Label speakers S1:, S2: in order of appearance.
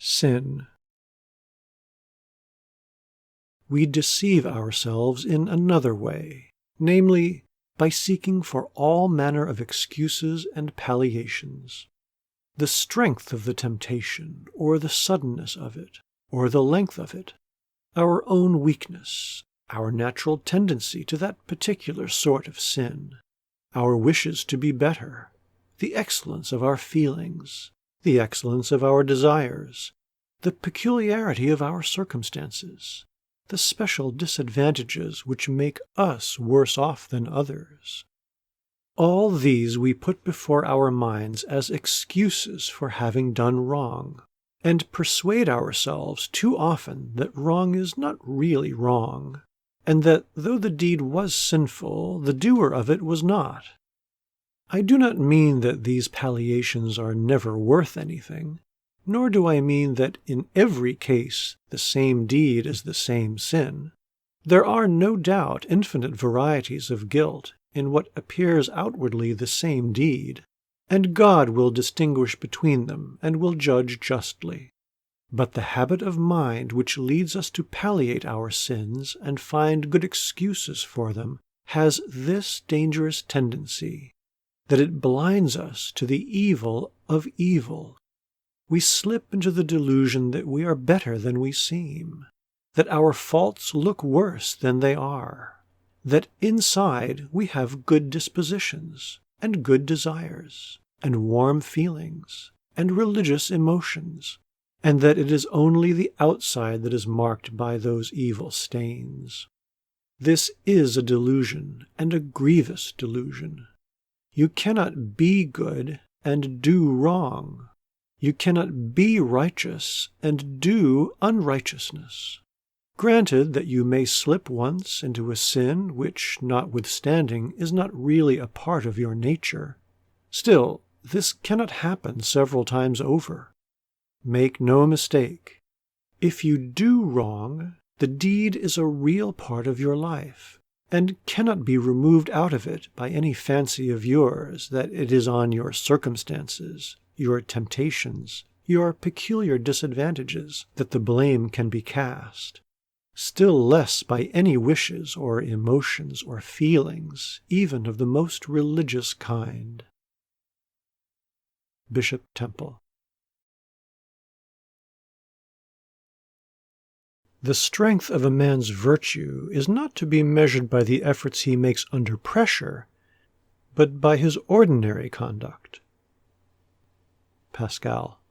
S1: Sin. We deceive ourselves in another way, namely, by seeking for all manner of excuses and palliations. The strength of the temptation, or the suddenness of it, or the length of it, our own weakness, our natural tendency to that particular sort of sin, our wishes to be better, the excellence of our feelings, the excellence of our desires, the peculiarity of our circumstances, the special disadvantages which make us worse off than others. All these we put before our minds as excuses for having done wrong, and persuade ourselves too often that wrong is not really wrong, and that though the deed was sinful, the doer of it was not. I do not mean that these palliations are never worth anything, nor do I mean that in every case the same deed is the same sin. There are no doubt infinite varieties of guilt in what appears outwardly the same deed, and God will distinguish between them and will judge justly. But the habit of mind which leads us to palliate our sins and find good excuses for them has this dangerous tendency, that it blinds us to the evil of evil. We slip into the delusion that we are better than we seem, that our faults look worse than they are, that inside we have good dispositions, and good desires, and warm feelings, and religious emotions, and that it is only the outside that is marked by those evil stains. This is a delusion, and a grievous delusion. You cannot be good and do wrong. You cannot be righteous and do unrighteousness. Granted that you may slip once into a sin which, notwithstanding, is not really a part of your nature, still, this cannot happen several times over. Make no mistake. If you do wrong, the deed is a real part of your life, and cannot be removed out of it by any fancy of yours that it is on your circumstances, your temptations, your peculiar disadvantages that the blame can be cast. Still less by any wishes or emotions or feelings, even of the most religious kind. Bishop Temple. The strength of a man's virtue is not to be measured by the efforts he makes under pressure, but by his ordinary conduct. Pascal.